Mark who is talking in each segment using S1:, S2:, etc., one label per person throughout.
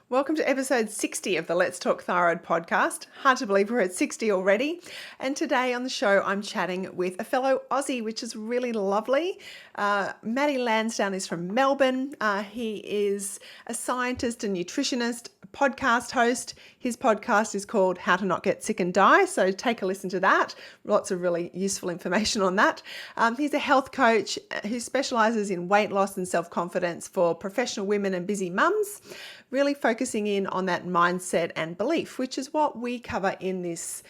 S1: Welcome to episode 60 of the Let's Talk Thyroid podcast. Hard to believe we're at 60 already. And today on the show, I'm chatting with a fellow Aussie, which is really lovely. Matty Lansdown is from Melbourne. He is a scientist and nutritionist, podcast host. His podcast is called How to Not Get Sick and Die. So take a listen to that. Lots of really useful information on that. He's a health coach who specialises in weight loss and self-confidence for professional women and busy mums, really focusing in on that mindset and belief, which is what we cover in this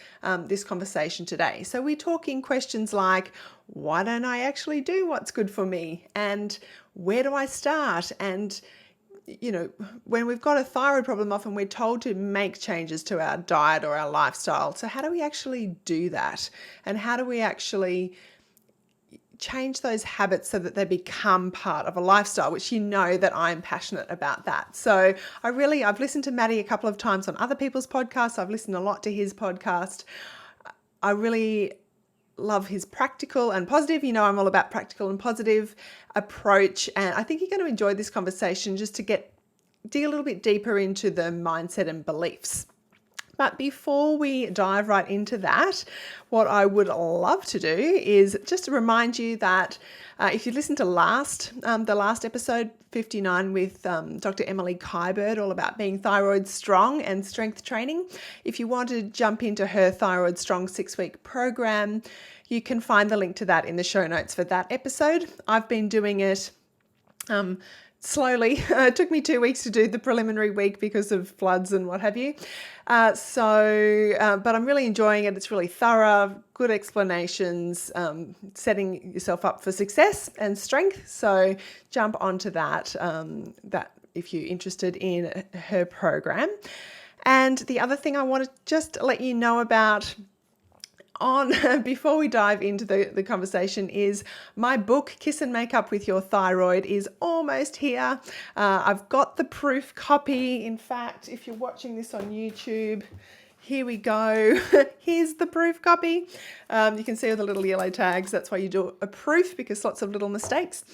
S1: conversation today. So we're talking questions like, why don't I actually do what's good for me? And where do I start? And you know, when we've got a thyroid problem, often we're told to make changes to our diet or our lifestyle. So how do we actually do that? And how do we actually change those habits so that they become part of a lifestyle, which you know that I'm passionate about that. So I've listened to Maddie a couple of times on other people's podcasts. I've listened a lot to his podcast. I really love his practical and positive. You know, I'm all about practical and positive approach. And I think you're going to enjoy this conversation just to dig a little bit deeper into the mindset and beliefs. But before we dive right into that, what I would love to do is just to remind you that if you listen to the last episode 59 with Dr. Emily Kybird, all about being thyroid strong and strength training, if you want to jump into her Thyroid Strong 6-week program, you can find the link to that in the show notes for that episode. I've been doing it slowly. It took me 2 weeks to do the preliminary week because of floods and what have you. But I'm really enjoying it. It's really thorough, good explanations, setting yourself up for success and strength. So jump onto that if you're interested in her program. And the other thing I want to just let you know about before we dive into the conversation is my book, Kiss and Make Up with Your Thyroid, is almost here. I've got the proof copy. In fact, if you're watching this on YouTube, here we go. Here's the proof copy. You can see all the little yellow tags. That's why you do a proof, because lots of little mistakes.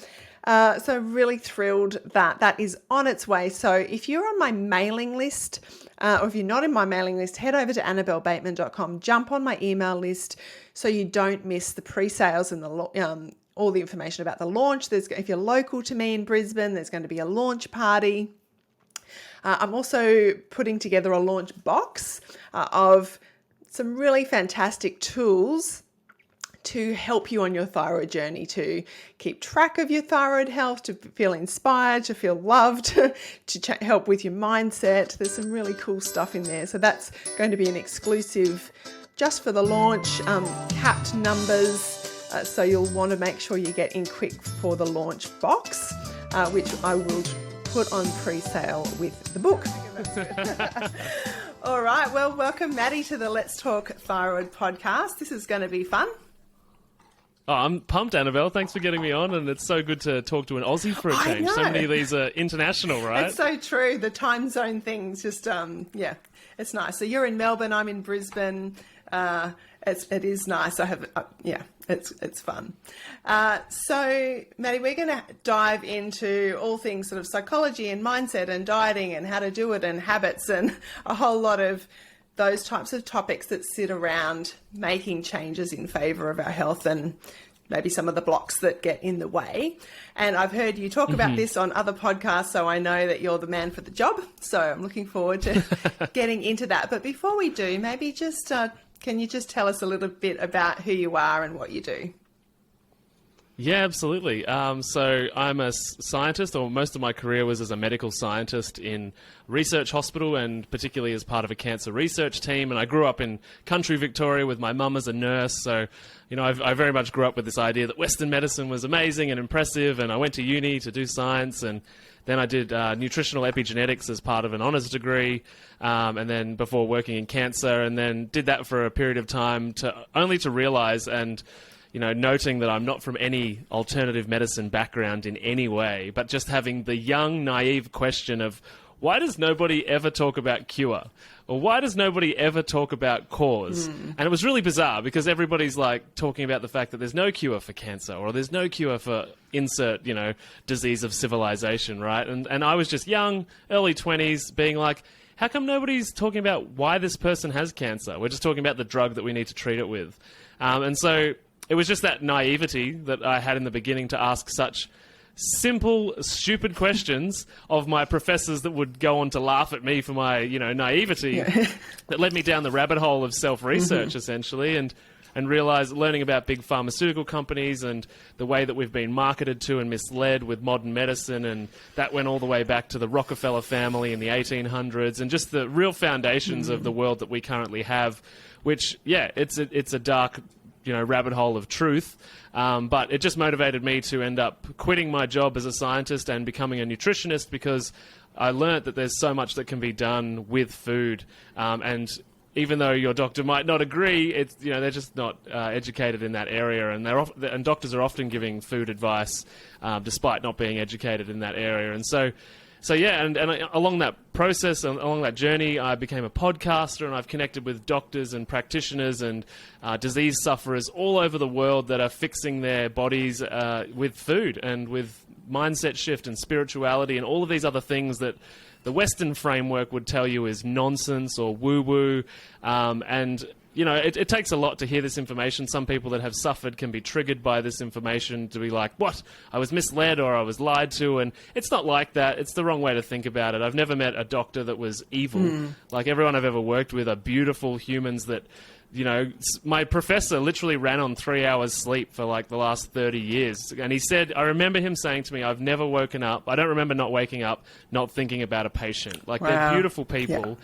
S1: So really thrilled that is on its way. So if you're on my mailing list, or if you're not in my mailing list, head over to annabellebateman.com, jump on my email list so you don't miss the pre-sales and all the information about the launch. If you're local to me in Brisbane, there's going to be a launch party. I'm also putting together a launch box of some really fantastic tools to help you on your thyroid journey, to keep track of your thyroid health, to feel inspired, to feel loved, to help with your mindset. There's some really cool stuff in there. So that's going to be an exclusive just for the launch, capped numbers. So you'll want to make sure you get in quick for the launch box, which I will put on pre-sale with the book. All right. Well, welcome, Maddie, to the Let's Talk Thyroid podcast. This is going to be fun.
S2: Oh, I'm pumped, Annabelle. Thanks for getting me on, and it's so good to talk to an Aussie for a change. So many of these are international, right?
S1: It's so true. The time zone things just, it's nice. So you're in Melbourne, I'm in Brisbane. It is nice. It's fun. So, Maddie, we're going to dive into all things sort of psychology and mindset and dieting and how to do it and habits and a whole lot of those types of topics that sit around making changes in favour of our health and maybe some of the blocks that get in the way. And I've heard you talk about this on other podcasts, so I know that you're the man for the job. So I'm looking forward to getting into that. But before we do, maybe just can you just tell us a little bit about who you are and what you do?
S2: Yeah, absolutely. So I'm a scientist, or most of my career was as a medical scientist in research hospital, and particularly as part of a cancer research team. And I grew up in country Victoria with my mum as a nurse. So, you know, I very much grew up with this idea that Western medicine was amazing and impressive. And I went to uni to do science, and then I did nutritional epigenetics as part of an honours degree, and then before working in cancer, and then did that for a period of time only to realise, and you know, noting that I'm not from any alternative medicine background in any way, but just having the young, naive question of why does nobody ever talk about cure? Or why does nobody ever talk about cause? And it was really bizarre because everybody's like talking about the fact that there's no cure for cancer or there's no cure for insert, disease of civilization, right? And I was just young, early 20s, being like, how come nobody's talking about why this person has cancer? We're just talking about the drug that we need to treat it with. And so it was just that naivety that I had in the beginning to ask such simple, stupid questions of my professors that would go on to laugh at me for my, naivety that led me down the rabbit hole of self-research, essentially, and learning about big pharmaceutical companies and the way that we've been marketed to and misled with modern medicine, and that went all the way back to the Rockefeller family in the 1800s, and just the real foundations of the world that we currently have, which, it's a dark rabbit hole of truth. But it just motivated me to end up quitting my job as a scientist and becoming a nutritionist because I learned that there's so much that can be done with food. And even though your doctor might not agree, they're just not educated in that area, and doctors are often giving food advice despite not being educated in that area. And so yeah, and along that process, along that journey, I became a podcaster, and I've connected with doctors and practitioners and disease sufferers all over the world that are fixing their bodies with food and with mindset shift and spirituality and all of these other things that the Western framework would tell you is nonsense or woo-woo. It takes a lot to hear this information. Some people that have suffered can be triggered by this information to be like, what? I was misled or I was lied to. And it's not like that. It's the wrong way to think about it. I've never met a doctor that was evil. Like, everyone I've ever worked with are beautiful humans that, my professor literally ran on 3 hours sleep for like the last 30 years. And he said, I remember him saying to me, I've never woken up. I don't remember not waking up, not thinking about a patient. Like, they're beautiful people. Yeah.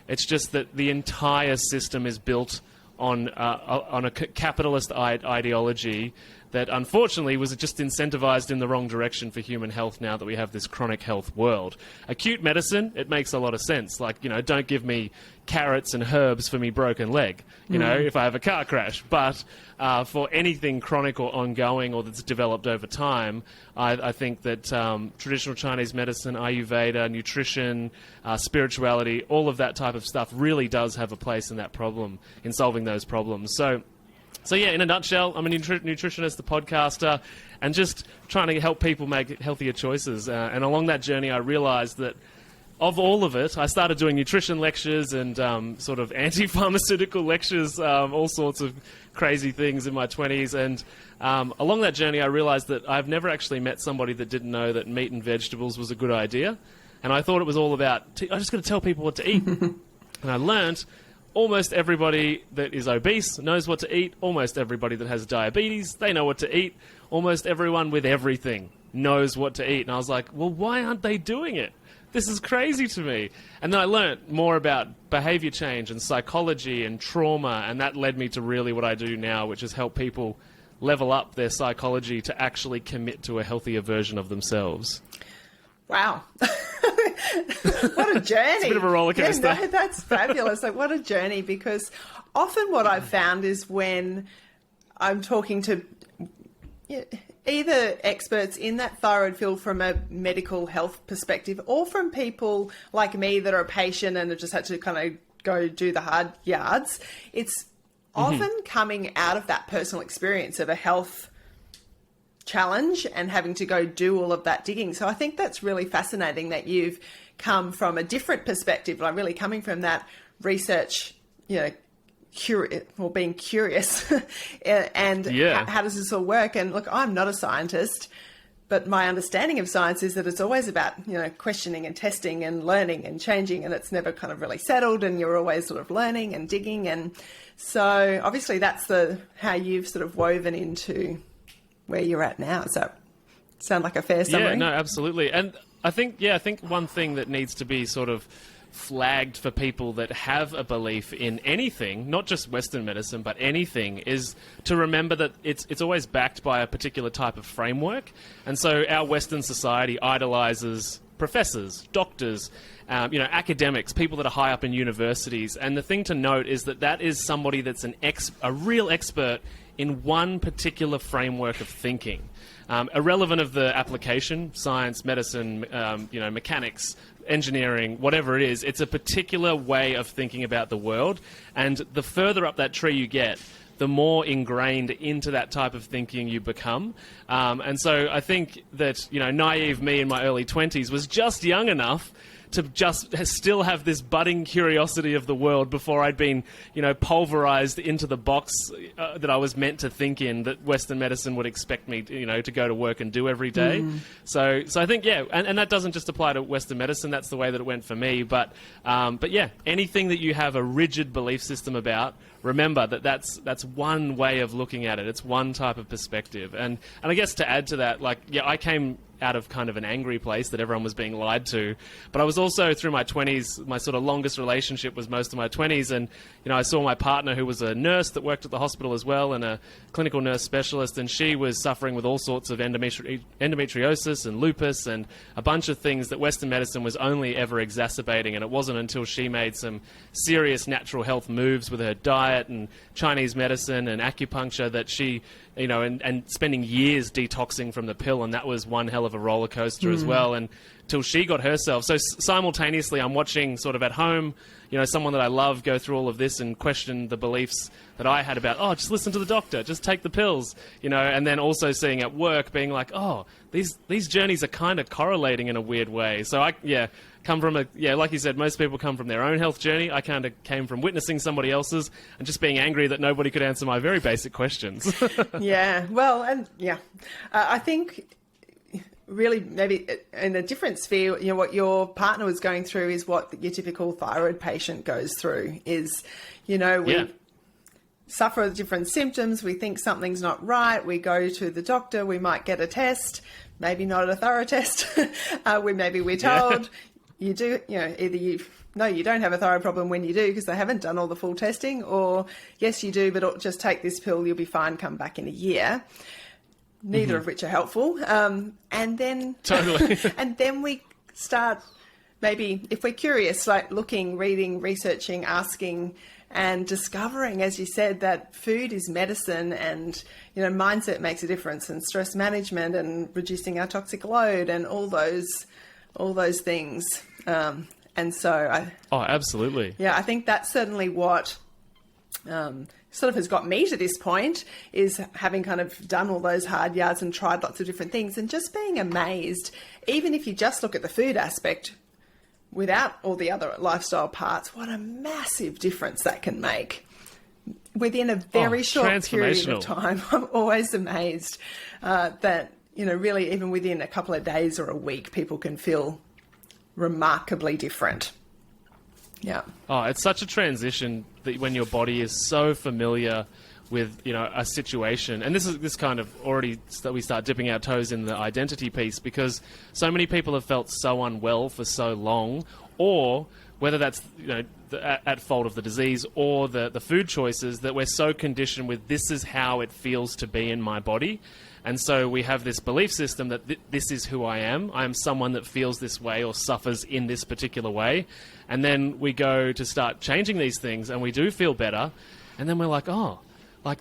S2: It's just that the entire system is built on a capitalist ideology that unfortunately was just incentivized in the wrong direction for human health now that we have this chronic health world. Acute medicine, it makes a lot of sense. Like, don't give me carrots and herbs for me broken leg, if I have a car crash. But for anything chronic or ongoing or that's developed over time, I think that traditional Chinese medicine, Ayurveda, nutrition, spirituality, all of that type of stuff really does have a place in that problem, in solving those problems. So yeah, in a nutshell, I'm a nutritionist, a podcaster, and just trying to help people make healthier choices. And along that journey, I realized that of all of it, I started doing nutrition lectures and sort of anti-pharmaceutical lectures, all sorts of crazy things in my 20s. And along that journey, I realized that I've never actually met somebody that didn't know that meat and vegetables was a good idea. And I thought it was all about, I just got to tell people what to eat. And I learned almost everybody that is obese knows what to eat. Almost everybody that has diabetes, they know what to eat. Almost everyone with everything knows what to eat. And I was like, well, why aren't they doing it? This is crazy to me. And then I learned more about behaviour change and psychology and trauma, and that led me to really what I do now, which is help people level up their psychology to actually commit to a healthier version of themselves.
S1: Wow. What a journey.
S2: It's a bit of a roller coaster.
S1: Yeah, no, that's fabulous. Like, what a journey, because often what I've found is when I'm talking to either experts in that thyroid field from a medical health perspective or from people like me that are a patient and have just had to kind of go do the hard yards, it's often coming out of that personal experience of a health challenge and having to go do all of that digging. So I think that's really fascinating that you've come from a different perspective, like really coming from that research, being curious and how does this all work? And look, I'm not a scientist, but my understanding of science is that it's always about, questioning and testing and learning and changing, and it's never kind of really settled, and you're always sort of learning and digging. And so obviously that's how you've sort of woven into where you're at now. Does that sound like a fair summary?
S2: Yeah, no, absolutely. And I think one thing that needs to be sort of flagged for people that have a belief in anything, not just Western medicine, but anything, is to remember that it's always backed by a particular type of framework. And so our Western society idolizes professors, doctors, academics, people that are high up in universities. And the thing to note is that is somebody that's a real expert in one particular framework of thinking. Irrelevant of the application, science, medicine, mechanics, engineering, whatever it is, it's a particular way of thinking about the world. And the further up that tree you get, the more ingrained into that type of thinking you become. And so I think that, naive me in my early 20s was just young enough to just still have this budding curiosity of the world before I'd been, pulverized into the box that I was meant to think in, that Western medicine would expect me, to go to work and do every day. So I think, and that doesn't just apply to Western medicine. That's the way that it went for me. But yeah, anything that you have a rigid belief system about, remember that that's one way of looking at it. It's one type of perspective. And I guess to add to that, I came out of kind of an angry place that everyone was being lied to. But I was also, through my 20s, my sort of longest relationship was most of my 20s. And, I saw my partner, who was a nurse that worked at the hospital as well, and a clinical nurse specialist, and she was suffering with all sorts of endometriosis and lupus and a bunch of things that Western medicine was only ever exacerbating. And it wasn't until she made some serious natural health moves with her diet and Chinese medicine and acupuncture that she, and spending years detoxing from the pill, and that was one hell of a roller coaster as well, and till she got herself. So simultaneously, I'm watching sort of at home, someone that I love go through all of this and question the beliefs that I had about, just listen to the doctor, just take the pills, and then also seeing at work being like, these journeys are kind of correlating in a weird way. So I come from like you said, most people come from their own health journey. I kind of came from witnessing somebody else's and just being angry that nobody could answer my very basic questions.
S1: I think really maybe in a different sphere, what your partner was going through is what your typical thyroid patient goes through is, we suffer with different symptoms. We think something's not right. We go to the doctor. We might get a test, maybe not a thorough test. We're told you do, either you don't have a thyroid problem when you do because they haven't done all the full testing, or yes, you do, but just take this pill. You'll be fine. Come back in a year. Neither of which are helpful. And then
S2: totally.
S1: And then we start, maybe if we're curious, like looking, reading, researching, asking, and discovering, as you said, that food is medicine, and mindset makes a difference, and stress management, and reducing our toxic load, and all those things. And so
S2: absolutely.
S1: I think that's certainly what sort of has got me to this point, is having kind of done all those hard yards and tried lots of different things, and just being amazed, even if you just look at the food aspect without all the other lifestyle parts, what a massive difference that can make within a very short period of time. I'm always amazed that, really even within a couple of days or a week, people can feel remarkably different. Yeah.
S2: It's such a transition that when your body is so familiar with, a situation. And this kind of already we start dipping our toes in the identity piece, because so many people have felt so unwell for so long, or whether that's, at fault of the disease or the food choices, that we're so conditioned with, this is how it feels to be in my body. And so we have this belief system that this is who I am. I am someone that feels this way or suffers in this particular way. And then we go to start changing these things, and we do feel better. And then we're like,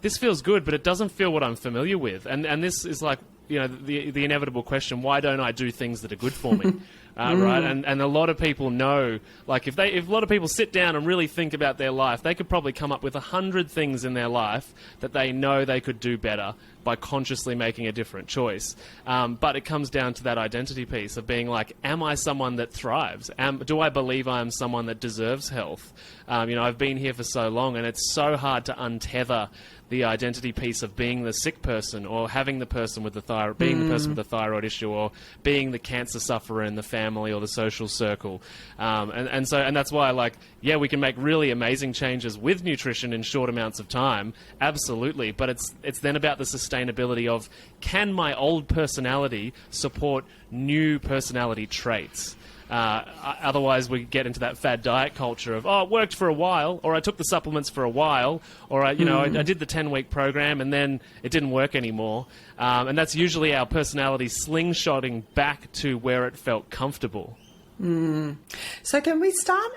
S2: this feels good, but it doesn't feel what I'm familiar with. And this is like, the inevitable question, why don't I do things that are good for me? Right? And a lot of people know, like if a lot of people sit down and really think about their life, they could probably come up with 100 things in their life that they know they could do better by consciously making a different choice. But it comes down to that identity piece of being like, am I someone that thrives? Do I believe I am someone that deserves health? I've been here for so long, and it's so hard to untether the identity piece of being the sick person, or having the person with the thyroid, being the person with the thyroid issue, or being the cancer sufferer in the family or the social circle. And that's why, we can make really amazing changes with nutrition in short amounts of time. Absolutely. But it's then about the sustainability of, can my old personality support new personality traits? Otherwise, we get into that fad diet culture of, it worked for a while, or I took the supplements for a while, or I did the 10-week program and then it didn't work anymore. And that's usually our personality slingshotting back to where it felt comfortable.
S1: So can we start?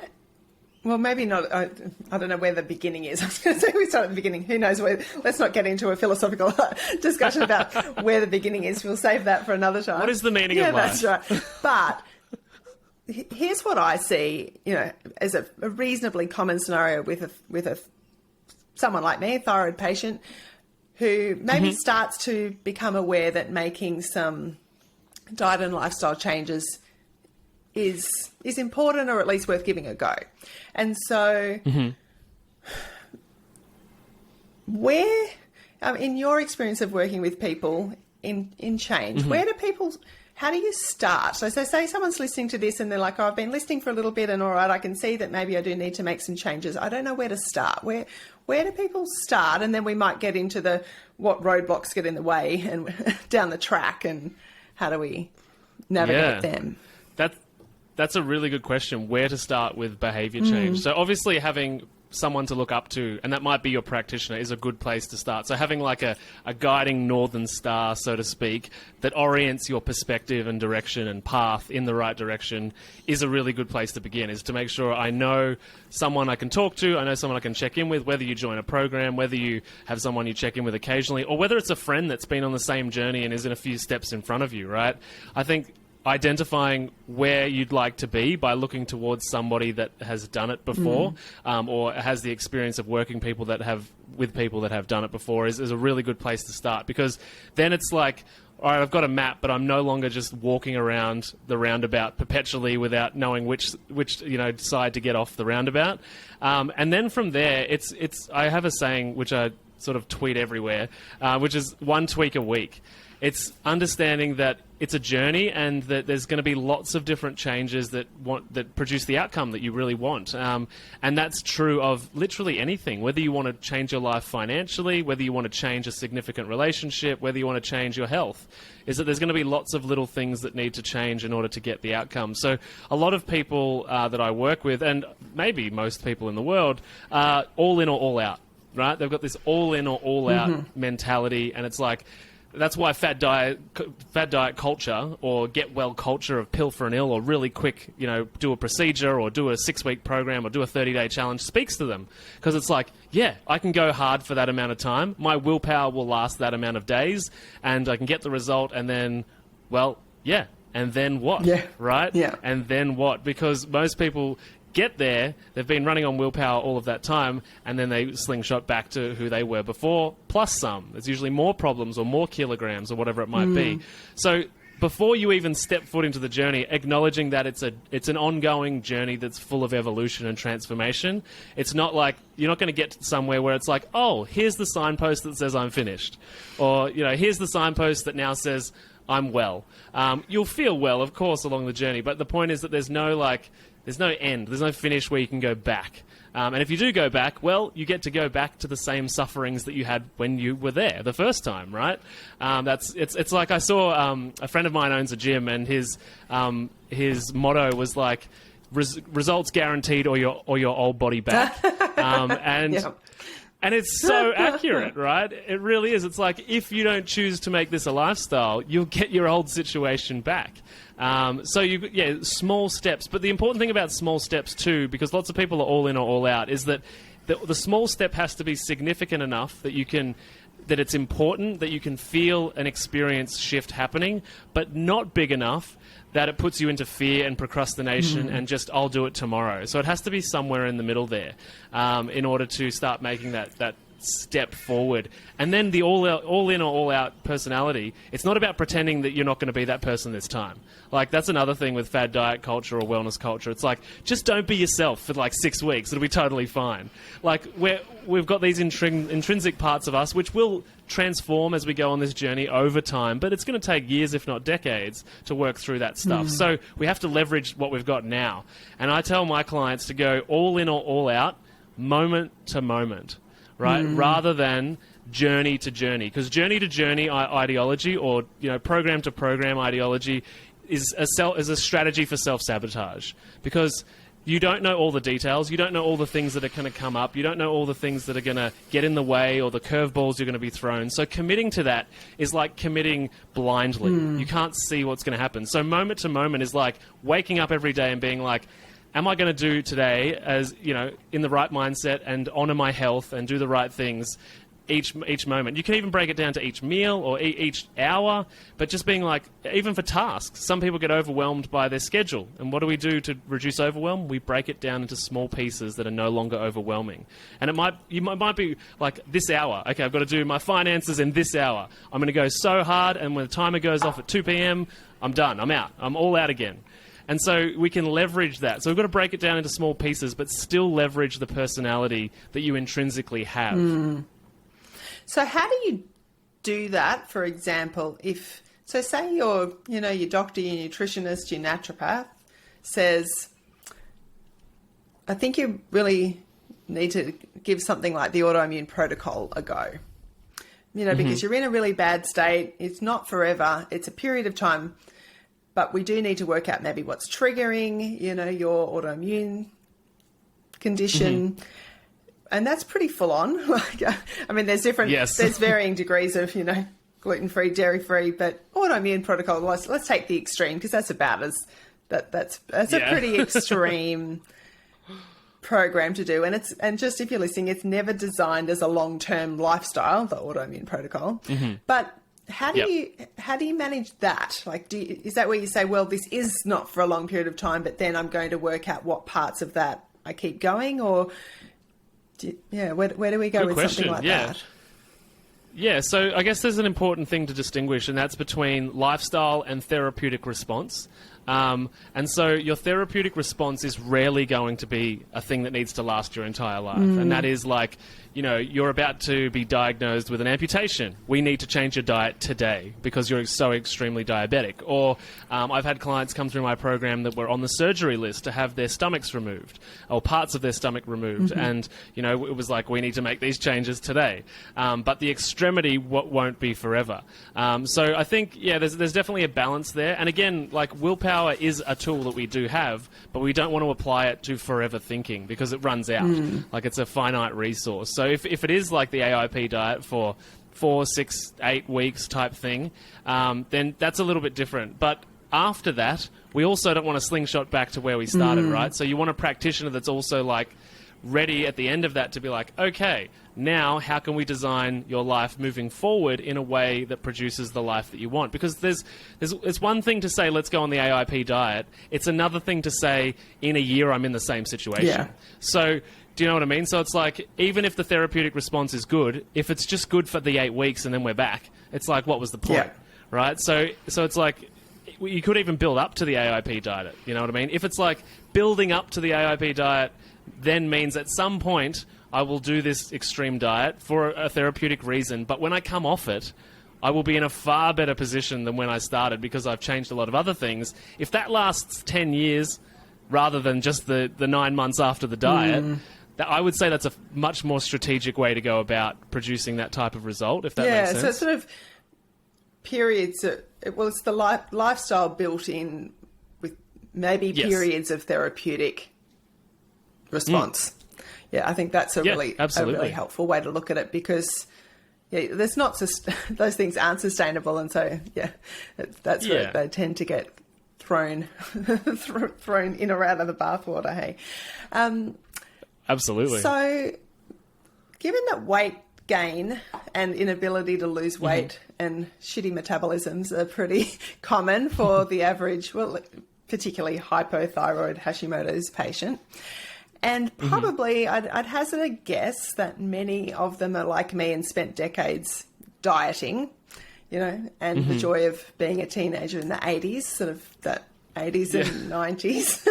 S1: Well, maybe not. I don't know where the beginning is. I was going to say we start at the beginning. Who knows where? Let's not get into a philosophical discussion about where the beginning is. We'll save that for another time.
S2: What is the meaning of life?
S1: That's right. But here's what I see, as a reasonably common scenario with someone like me, a thyroid patient, who maybe starts to become aware that making some diet and lifestyle changes is important, or at least worth giving a go. And so where, in your experience of working with people in change, how do you start? So say someone's listening to this and they're like, oh, I've been listening for a little bit and all right, I can see that maybe I do need to make some changes. I don't know where to start. Where do people start? And then we might get into what roadblocks get in the way and down the track, and how do we navigate them?
S2: That's a really good question, where to start with behaviour change. So obviously having someone to look up to, and that might be your practitioner, is a good place to start. So having like a guiding northern star, so to speak, that orients your perspective and direction and path in the right direction is a really good place to begin, is to make sure I know someone I can talk to, I know someone I can check in with, whether you join a program, whether you have someone you check in with occasionally, or whether it's a friend that's been on the same journey and is in a few steps in front of you, right? I think identifying where you'd like to be by looking towards somebody that has done it before, or has the experience of working with people that have done it before is a really good place to start, because then it's like, all right, I've got a map, but I'm no longer just walking around the roundabout perpetually without knowing which side to get off the roundabout. And then from there, I have a saying which I sort of tweet everywhere, which is one tweak a week. It's understanding that it's a journey and that there's going to be lots of different changes that produce the outcome that you really want. And that's true of literally anything, whether you want to change your life financially, whether you want to change a significant relationship, whether you want to change your health, is that there's going to be lots of little things that need to change in order to get the outcome. So a lot of people that I work with, and maybe most people in the world, are all in or all out, right? They've got this all in or all out mentality, and it's like, that's why fad diet culture, or get well culture of pill for an ill, or really quick, do a procedure or do a 6-week program or do a 30-day challenge, speaks to them. Because it's like, yeah, I can go hard for that amount of time. My willpower will last that amount of days and I can get the result, and then, well, yeah, and then what? Yeah. Right?
S1: Yeah.
S2: And then what? Because most people get there, they've been running on willpower all of that time, and then they slingshot back to who they were before, plus some. There's usually more problems or more kilograms or whatever it might be. So before you even step foot into the journey, acknowledging that it's an ongoing journey that's full of evolution and transformation. It's not like you're not going to get to somewhere where it's like, oh, here's the signpost that says I'm finished, or here's the signpost that now says I'm well. You'll feel well, of course, along the journey, but the point is that there's no end. There's no finish where you can go back. And if you do go back, well, you get to go back to the same sufferings that you had when you were there the first time, right? It's like, I saw a friend of mine owns a gym, and his motto was like, results guaranteed or your old body back. And it's so accurate, right? It really is. It's like, if you don't choose to make this a lifestyle, you'll get your old situation back. So small steps. But the important thing about small steps too, because lots of people are all in or all out, is that the small step has to be significant enough that that it's important, that you can feel an experience shift happening, but not big enough that it puts you into fear and procrastination and just, I'll do it tomorrow. So it has to be somewhere in the middle there in order to start making that step forward. And then the all in or all out personality, it's not about pretending that you're not going to be that person this time. Like, that's another thing with fad diet culture or wellness culture. It's like, just don't be yourself for like 6 weeks. It'll be totally fine. Like, we've got these intrinsic parts of us which will transform as we go on this journey over time, but it's going to take years, if not decades, to work through that stuff. So we have to leverage what we've got now. And I tell my clients to go all in or all out, moment to moment, right? Rather than journey to journey. Because journey to journey ideology, or program to program ideology, is a strategy for self-sabotage. Because you don't know all the details. You don't know all the things that are going to come up. You don't know all the things that are going to get in the way, or the curveballs you're going to be thrown. So committing to that is like committing blindly. You can't see what's going to happen. So moment to moment is like waking up every day and being like, am I going to do today, as in the right mindset, and honor my health and do the right things each moment. You can even break it down to each meal or each hour, but just being like, even for tasks, some people get overwhelmed by their schedule. And what do we do to reduce overwhelm? We break it down into small pieces that are no longer overwhelming. And you might be like, this hour, okay, I've got to do my finances in this hour. I'm going to go so hard, and when the timer goes off at 2 p.m., I'm done, I'm out, I'm all out again. And so we can leverage that. So we've got to break it down into small pieces, but still leverage the personality that you intrinsically have.
S1: So how do you do that? For example, say your doctor, your nutritionist, your naturopath says, I think you really need to give something like the autoimmune protocol a go. Because you're in a really bad state. It's not forever. It's a period of time. But we do need to work out maybe what's triggering, your autoimmune condition. And that's pretty full on. There's varying degrees of, gluten-free, dairy-free, but autoimmune protocol, let's take the extreme, because that's about that's a pretty extreme program to do. And just if you're listening, it's never designed as a long-term lifestyle, the autoimmune protocol. But how do you manage that? Like, is that where you say, well, this is not for a long period of time, but then I'm going to work out what parts of that I keep going, or where do we go with something like that?
S2: Yeah, so I guess there's an important thing to distinguish, and that's between lifestyle and therapeutic response. And so your therapeutic response is rarely going to be a thing that needs to last your entire life. And that is like, you're about to be diagnosed with an amputation. We need to change your diet today because you're so extremely diabetic. Or I've had clients come through my program that were on the surgery list to have their stomachs removed or parts of their stomach removed. And, it was like, we need to make these changes today. But the extremity won't be forever. So I think, there's definitely a balance there. And again, like, willpower is a tool that we do have, but we don't want to apply it to forever thinking because it runs out. Like, it's a finite resource. So if it is like the AIP diet for 4, 6, 8 weeks type thing, then that's a little bit different. But after that, we also don't want to slingshot back to where we started, right? So you want a practitioner that's also like ready at the end of that to be like, okay, now how can we design your life moving forward in a way that produces the life that you want? Because it's one thing to say, let's go on the AIP diet. It's another thing to say, in a year, I'm in the same situation. Yeah. So do you know what I mean? So it's like, even if the therapeutic response is good, if it's just good for the 8 weeks and then we're back, it's like, what was the point? Right? So it's like, you could even build up to the AIP diet. You know what I mean? If it's like building up to the AIP diet then means at some point I will do this extreme diet for a therapeutic reason, but when I come off it, I will be in a far better position than when I started because I've changed a lot of other things. If that lasts 10 years rather than just the 9 months after the diet, I would say that's a much more strategic way to go about producing that type of result, if that makes sense.
S1: So it's sort of periods, it's the lifestyle built in with maybe periods of therapeutic response. I think that's a really helpful way to look at it, because there's not those things aren't sustainable, and so that's where they tend to get thrown in or out of the bathwater. Hey,
S2: absolutely.
S1: So, given that weight gain and inability to lose weight and shitty metabolisms are pretty common for the average, well, particularly hypothyroid Hashimoto's patient. And probably, I'd hazard a guess that many of them are like me and spent decades dieting, and the joy of being a teenager in the 80s, sort of that 80s and 90s.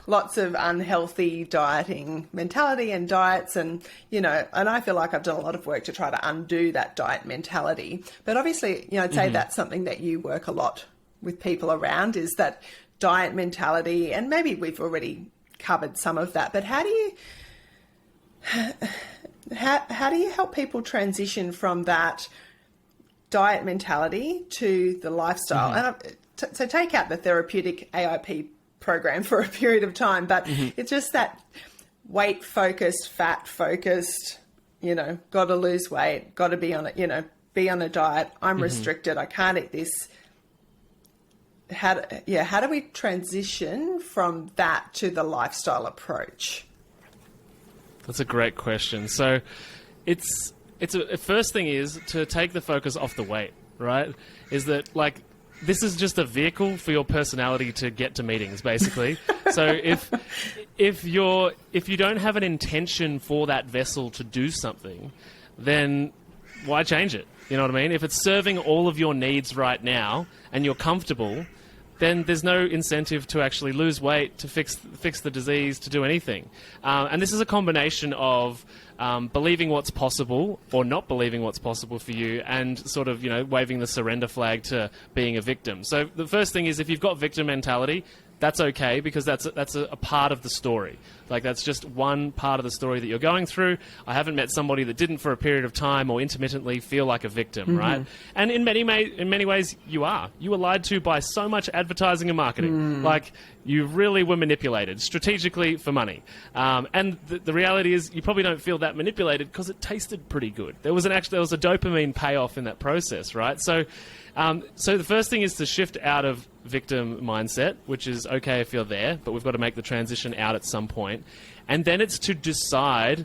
S1: Lots of unhealthy dieting mentality and diets. And, and I feel like I've done a lot of work to try to undo that diet mentality. But obviously, I'd say that's something that you work a lot with people around, is that diet mentality. And maybe we've already covered some of that, but how do you help people transition from that diet mentality to the lifestyle? And so take out the therapeutic AIP program for a period of time, but it's just that weight focused, fat focused, got to lose weight, got to be on it, be on a diet. I'm restricted. I can't eat this. How do we transition from that to the lifestyle approach?
S2: That's a great question. So first thing is to take the focus off the weight, right? Is that like, this is just a vehicle for your personality to get to meetings, basically. So if you don't have an intention for that vessel to do something, then why change it? You know what I mean? If it's serving all of your needs right now and you're comfortable, then there's no incentive to actually lose weight, to fix the disease, to do anything. And this is a combination of believing what's possible or not believing what's possible for you, and sort of, waving the surrender flag to being a victim. So the first thing is, if you've got victim mentality, that's okay, because that's a part of the story. Like, that's just one part of the story that you're going through. I haven't met somebody that didn't, for a period of time or intermittently, feel like a victim, right? And in many ways, you are. You were lied to by so much advertising and marketing. Like, you really were manipulated strategically for money. And the reality is, you probably don't feel that manipulated because it tasted pretty good. There was a dopamine payoff in that process, right? So the first thing is to shift out of victim mindset, which is okay if you're there, but we've got to make the transition out at some point. And then it's to decide,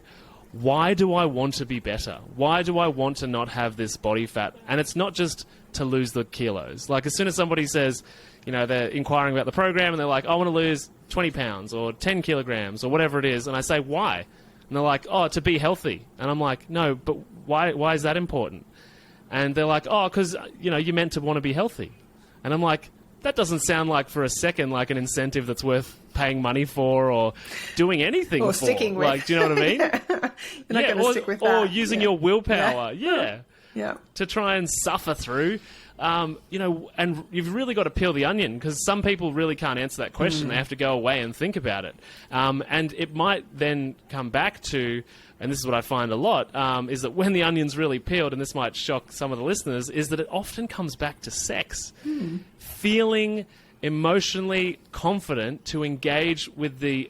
S2: why do I want to be better? Why do I want to not have this body fat? And it's not just to lose the kilos. Like, as soon as somebody says, they're inquiring about the program and they're like, I want to lose 20 pounds or 10 kilograms or whatever it is. And I say, why? And they're like, oh, to be healthy. And I'm like, no, but why is that important? And they're like, oh, because, you're meant to want to be healthy. And I'm like, that doesn't sound like for a second like an incentive that's worth paying money for or doing anything
S1: or
S2: for.
S1: Sticking with.
S2: Like, do you know what I mean?
S1: You're not going to stick with that.
S2: Or using your willpower. Yeah. To try and suffer through. And you've really got to peel the onion, because some people really can't answer that question. They have to go away and think about it. And it might then come back to, and this is what I find a lot, is that when the onion's really peeled, and this might shock some of the listeners, is that it often comes back to sex. Feeling emotionally confident to engage with the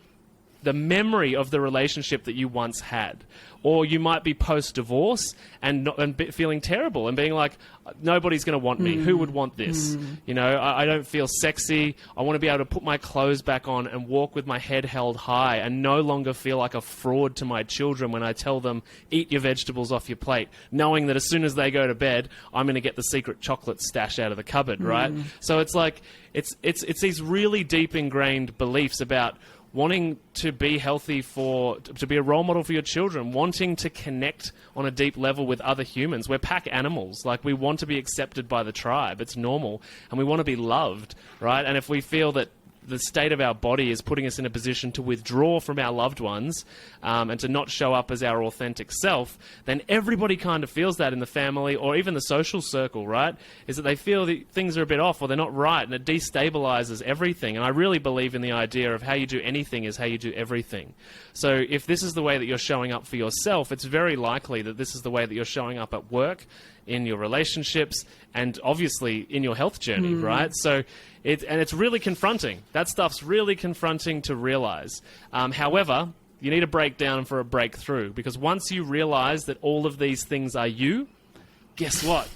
S2: memory of the relationship that you once had. Or you might be post-divorce and feeling terrible and being like, nobody's going to want me. Who would want this? I don't feel sexy. I want to be able to put my clothes back on and walk with my head held high and no longer feel like a fraud to my children when I tell them, eat your vegetables off your plate, knowing that as soon as they go to bed, I'm going to get the secret chocolate stash out of the cupboard, right? So it's like, it's these really deep ingrained beliefs about wanting to be healthy, to be a role model for your children, wanting to connect on a deep level with other humans. We're pack animals. Like, we want to be accepted by the tribe. It's normal. And we want to be loved, right? And if we feel that the state of our body is putting us in a position to withdraw from our loved ones and to not show up as our authentic self, then everybody kind of feels that in the family or even the social circle, right? Is that they feel that things are a bit off or they're not right, and it destabilizes everything. And I really believe in the idea of how you do anything is how you do everything. So if this is the way that you're showing up for yourself, it's very likely that this is the way that you're showing up at work, in your relationships, and obviously in your health journey, right? So it's really confronting. That stuff's really confronting to realize. However, you need a breakdown for a breakthrough, because once you realize that all of these things are you, guess what?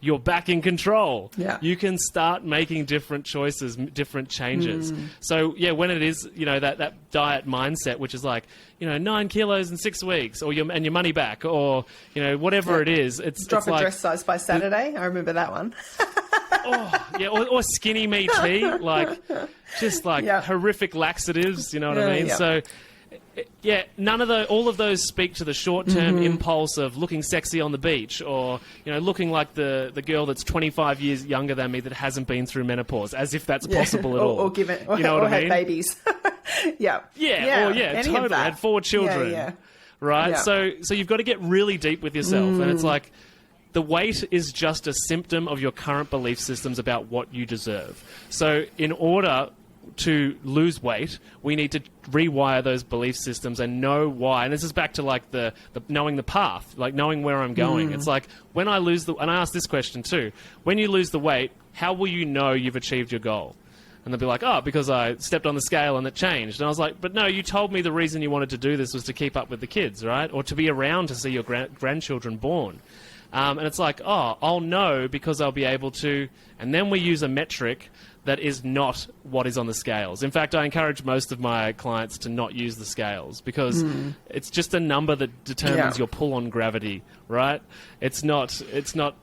S2: You're back in control.
S1: Yeah.
S2: You can start making different choices, different changes. So, yeah, when it is, that diet mindset, which is like, 9 kilos in 6 weeks, or your money back, or, whatever it is.
S1: Drop a
S2: like,
S1: dress size by Saturday. I remember that one.
S2: or skinny me tea, horrific laxatives, you know what I mean?
S1: Yeah.
S2: So, yeah, all of those speak to the short-term impulse of looking sexy on the beach, or looking like the girl that's 25 years younger than me that hasn't been through menopause, as if that's possible at all.
S1: Or give it, or
S2: have
S1: babies.
S2: Totally. Had 4 children. Right?
S1: Yeah.
S2: So you've got to get really deep with yourself, and it's like, the weight is just a symptom of your current belief systems about what you deserve. So in order to lose weight, we need to rewire those belief systems and know why. And this is back to like the knowing the path, like knowing where I'm going. It's like, when I lose and I ask this question too, when you lose the weight, how will you know you've achieved your goal? And they'll be like, oh, because I stepped on the scale and it changed. And I was like, but no, you told me the reason you wanted to do this was to keep up with the kids, right? Or to be around to see your grandchildren born. And it's like, oh, I'll know because I'll be able to. And then we use a metric that is not what is on the scales. In fact, I encourage most of my clients to not use the scales because it's just a number that determines your pull on gravity, right? It's not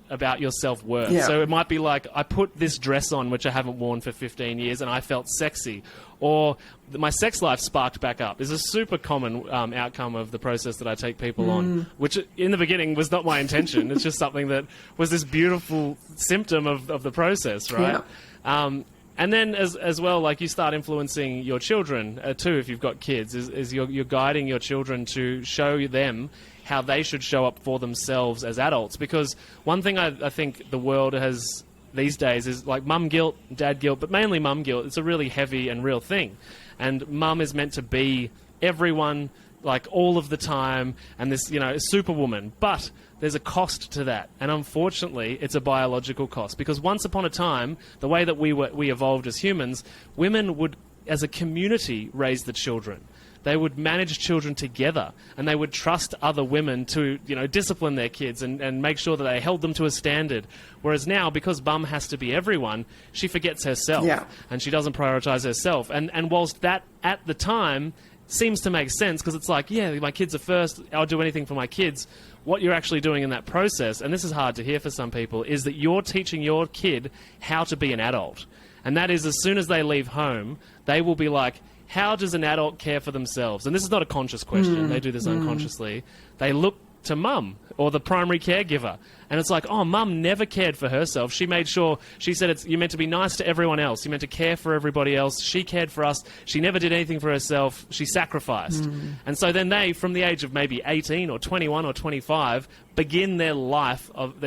S2: about your self-worth.
S1: Yeah.
S2: So it might be like, I put this dress on, which I haven't worn for 15 years, and I felt sexy. Or my sex life sparked back up is a super common outcome of the process that I take people on, which in the beginning was not my intention. It's just something that was this beautiful symptom of the process, right?
S1: Yeah.
S2: And then as well, like you start influencing your children too, if you've got kids, is you're guiding your children to show them how they should show up for themselves as adults. Because one thing I think the world has these days is like mum guilt, dad guilt, but mainly mum guilt. It's a really heavy and real thing. And mum is meant to be everyone, like all of the time, and this, superwoman. But there's a cost to that. And unfortunately, it's a biological cost. Because once upon a time, the way that we evolved as humans, women would, as a community, raise the children. They would manage children together, and they would trust other women to, discipline their kids and make sure that they held them to a standard. Whereas now, because mum has to be everyone, she forgets herself, and she doesn't prioritize herself. And whilst that, at the time, seems to make sense, because it's like, yeah, my kids are first, I'll do anything for my kids. What you're actually doing in that process, and this is hard to hear for some people, is that you're teaching your kid how to be an adult. And that is, as soon as they leave home, they will be like, how does an adult care for themselves? And this is not a conscious question. They do this unconsciously. They look to mum or the primary caregiver. And it's like, oh, mum never cared for herself. She made sure, she said, you're meant to be nice to everyone else. You're meant to care for everybody else. She cared for us. She never did anything for herself. She sacrificed. And so then they, from the age of maybe 18 or 21 or 25, begin their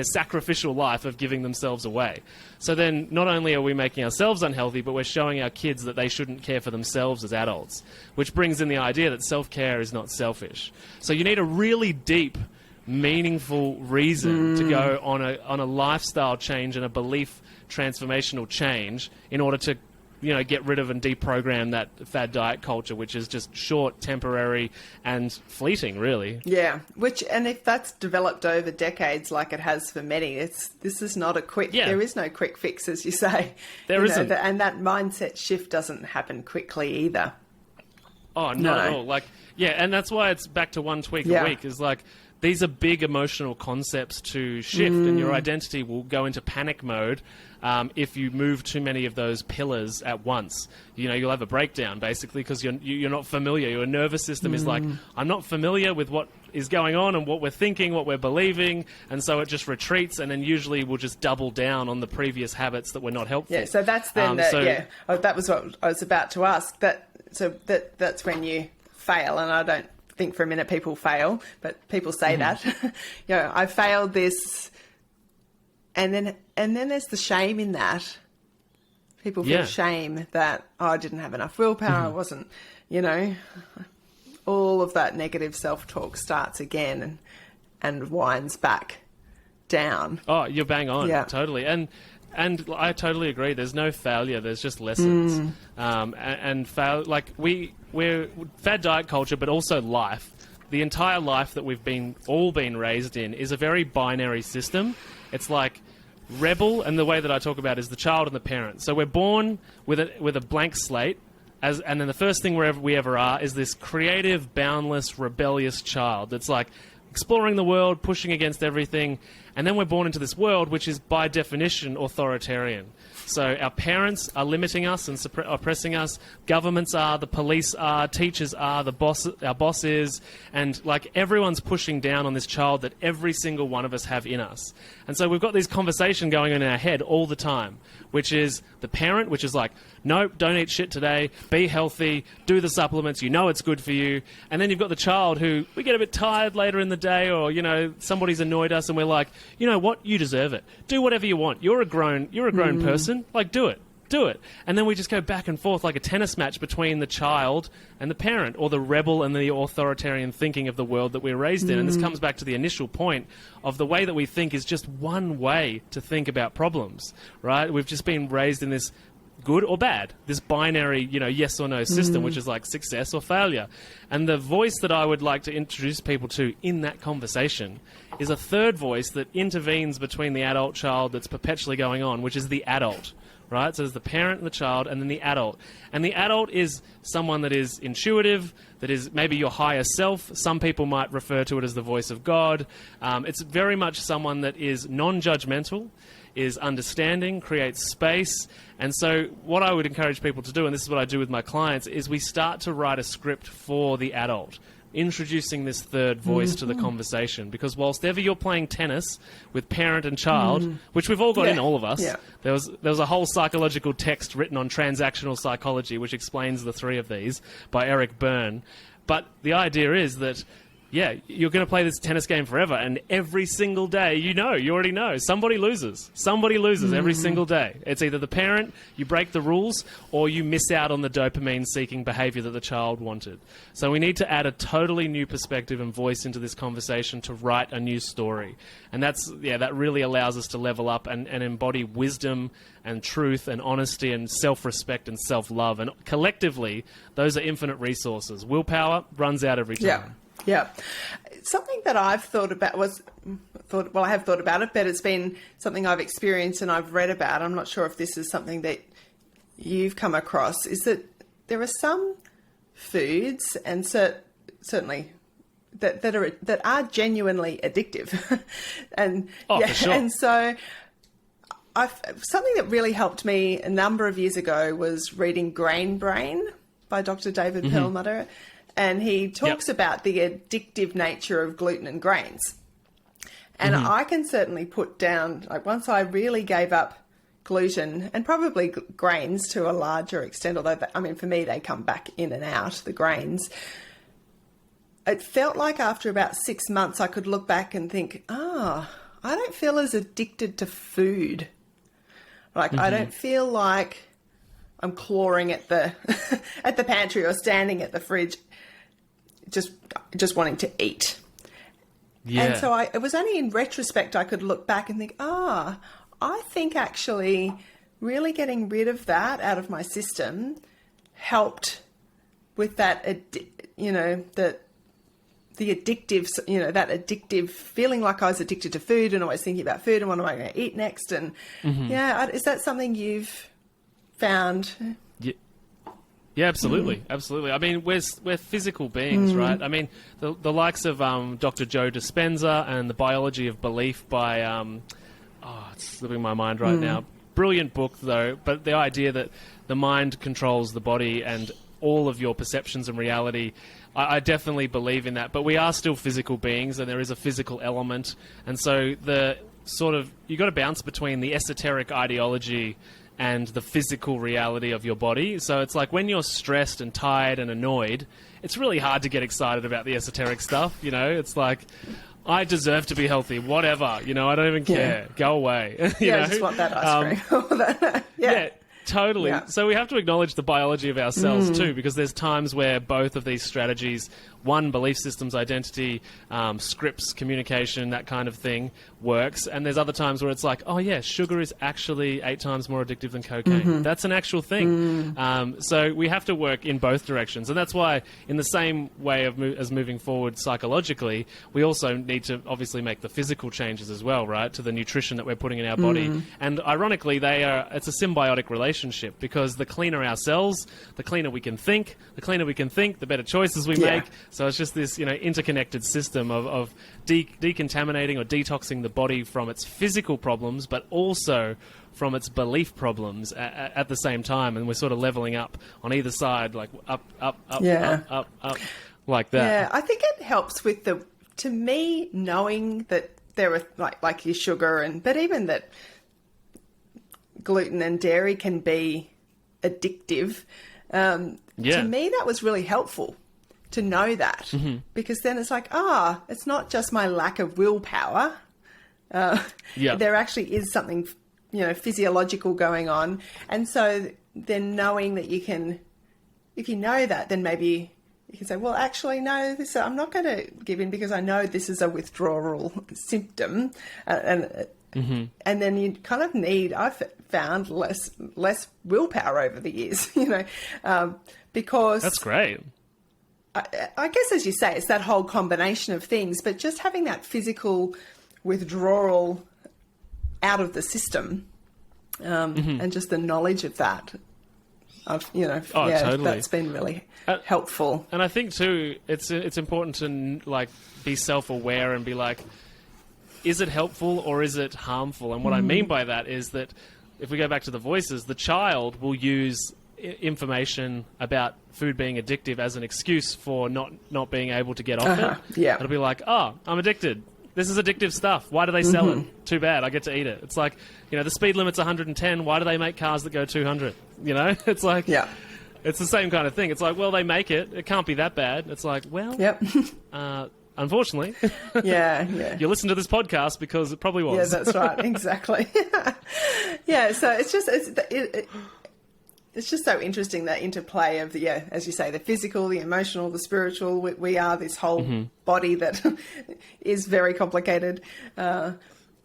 S2: sacrificial life of giving themselves away. So then not only are we making ourselves unhealthy, but we're showing our kids that they shouldn't care for themselves as adults, which brings in the idea that self-care is not selfish. So you need a really deep, meaningful reason to go on a lifestyle change and a belief transformational change in order to get rid of and deprogram that fad diet culture, which is just short, temporary, and fleeting, really.
S1: Yeah, and if that's developed over decades like it has for many, this is not a quick, there is no quick fix, as you say.
S2: There isn't.
S1: And that mindset shift doesn't happen quickly either.
S2: Oh, not at all. And that's why it's back to 1 tweak a week, is like, these are big emotional concepts to shift, and your identity will go into panic mode if you move too many of those pillars at once. You'll have a breakdown, basically, because you're not familiar. Your nervous system is like, I'm not familiar with what is going on and what we're thinking, what we're believing, and so it just retreats, and then usually we'll just double down on the previous habits that were not helpful.
S1: Yeah, so that's then, that was what I was about to ask. That's when you fail, and I don't think for a minute people fail, but people say that. I failed this, and then there's the shame in that. People feel shame that I didn't have enough willpower. I wasn't, all of that negative self-talk starts again and winds back down.
S2: Oh, you're bang on.
S1: Yeah.
S2: Totally. And I totally agree. There's no failure. There's just lessons. We're fad diet culture, but also life. The entire life that we've all been raised in is a very binary system. It's like rebel, and the way that I talk about it is the child and the parent. So we're born with a blank slate, and then the first thing we ever are is this creative, boundless, rebellious child that's like exploring the world, pushing against everything. And then we're born into this world which is by definition authoritarian. So our parents are limiting us and oppressing us. Governments are, the police are, teachers are, our boss is, and like everyone's pushing down on this child that every single one of us have in us. And so we've got this conversation going on in our head all the time, which is the parent, which is like, nope, don't eat shit today, be healthy, do the supplements, it's good for you. And then you've got the child who, we get a bit tired later in the day, or, somebody's annoyed us and we're like, you know what, you deserve it. Do whatever you want. You're a grown person, like do it. And then we just go back and forth like a tennis match between the child and the parent, or the rebel and the authoritarian thinking of the world that we're raised in. And this comes back to the initial point of the way that we think is just one way to think about problems, right? We've just been raised in this good or bad, this binary, yes or no system, which is like success or failure. And the voice that I would like to introduce people to in that conversation is a third voice that intervenes between the adult child that's perpetually going on, which is the adult. Right? So there's the parent and the child and then the adult. And the adult is someone that is intuitive, that is maybe your higher self. Some people might refer to it as the voice of God. It's very much someone that is non-judgmental, is understanding, creates space. And so what I would encourage people to do, and this is what I do with my clients, is we start to write a script for the adult, introducing this third voice to the conversation. Because whilst ever you're playing tennis with parent and child, which we've all got in all of us, there was a whole psychological text written on transactional psychology which explains the three of these by Eric Berne. But the idea is that you're going to play this tennis game forever, and every single day, you already know, somebody loses. Somebody loses every single day. It's either the parent, you break the rules, or you miss out on the dopamine-seeking behaviour that the child wanted. So we need to add a totally new perspective and voice into this conversation to write a new story. And that really allows us to level up and embody wisdom and truth and honesty and self-respect and self-love. And collectively, those are infinite resources. Willpower runs out every time.
S1: Yeah. Something that I've thought about I have thought about it, but it's been something I've experienced and I've read about. I'm not sure if this is something that you've come across, is that there are some foods and certainly that are genuinely addictive. And
S2: for sure.
S1: And so something that really helped me a number of years ago was reading Grain Brain by Dr. David Perlmutter. And he talks about the addictive nature of gluten and grains. And I can certainly put down, like once I really gave up gluten and probably grains to a larger extent, although, for me, they come back in and out, the grains. It felt like after about 6 months, I could look back and think, I don't feel as addicted to food. Like, I don't feel like I'm clawing at the at the pantry or standing at the fridge just wanting to eat. Yeah. And so it was only in retrospect I could look back and think, I think actually really getting rid of that out of my system helped with that, the addictive, that addictive feeling like I was addicted to food and always thinking about food and what am I going to eat next? And is that something you've found?
S2: Yeah, absolutely. Absolutely. I mean, we're physical beings, right? I mean, the likes of Dr. Joe Dispenza and The Biology of Belief by, it's slipping my mind right now. Brilliant book, though, but the idea that the mind controls the body and all of your perceptions and reality, I definitely believe in that. But we are still physical beings, and there is a physical element. And so you got to bounce between the esoteric ideology and the physical reality of your body. So it's like when you're stressed and tired and annoyed, it's really hard to get excited about the esoteric stuff. It's like, I deserve to be healthy, whatever. I don't even care. Go away.
S1: I just want that ice cream.
S2: Yeah, totally. Yeah. So we have to acknowledge the biology of ourselves too, because there's times where both of these strategies, one, belief systems, identity, scripts, communication, that kind of thing works. And there's other times where it's like, sugar is actually 8 times more addictive than cocaine. That's an actual thing. So we have to work in both directions. And that's why in the same way as moving forward psychologically, we also need to obviously make the physical changes as well, right, to the nutrition that we're putting in our body. And ironically, it's a symbiotic relationship, because the cleaner our cells, the cleaner we can think, the better choices we make. So it's just this, interconnected system of decontaminating or detoxing the body from its physical problems, but also from its belief problems at the same time. And we're sort of leveling up on either side, like up, like that.
S1: Yeah, I think it helps with to me, knowing that there are like your sugar but even that gluten and dairy can be addictive. To me, that was really helpful to know that, because then it's like, it's not just my lack of willpower. There actually is something, physiological going on. And so then knowing that if you know that, then maybe you can say, well, actually, no, I'm not going to give in because I know this is a withdrawal symptom. And And then you kind of need, I've found less willpower over the years, because
S2: That's great.
S1: I guess, as you say, it's that whole combination of things, but just having that physical withdrawal out of the system, and just the knowledge of that,
S2: Totally.
S1: that's been really helpful.
S2: And I think too, it's important to be self-aware and be like, is it helpful or is it harmful? And what I mean by that is that if we go back to the voices, the child will use information about food being addictive as an excuse for not being able to get off it.
S1: Yeah.
S2: It'll be like, oh, I'm addicted. This is addictive stuff. Why do they sell it? Too bad. I get to eat it. It's like, the speed limit's 110. Why do they make cars that go 200? It's like, it's the same kind of thing. It's like, well, they make it. It can't be that bad. It's like, well, unfortunately, you listen to this podcast because it probably was.
S1: Yeah, that's right. Exactly. So it's just so interesting, that interplay of as you say, the physical, the emotional, the spiritual. We are this whole body that is very complicated.
S2: So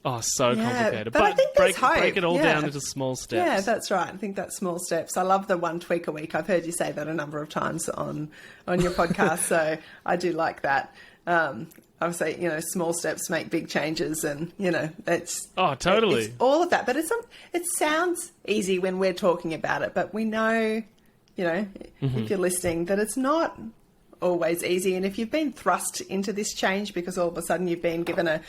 S2: complicated.
S1: But I think there's hope.
S2: Break it all down into small steps.
S1: Yeah, that's right. I think that's small steps. I love the 1 tweak a week. I've heard you say that a number of times on your podcast, so I do like that. I would say, small steps make big changes, and, it's...
S2: Oh, totally.
S1: It's all of that. But it sounds easy when we're talking about it, but we know, if you're listening, that it's not always easy. And if you've been thrust into this change because all of a sudden you've been given a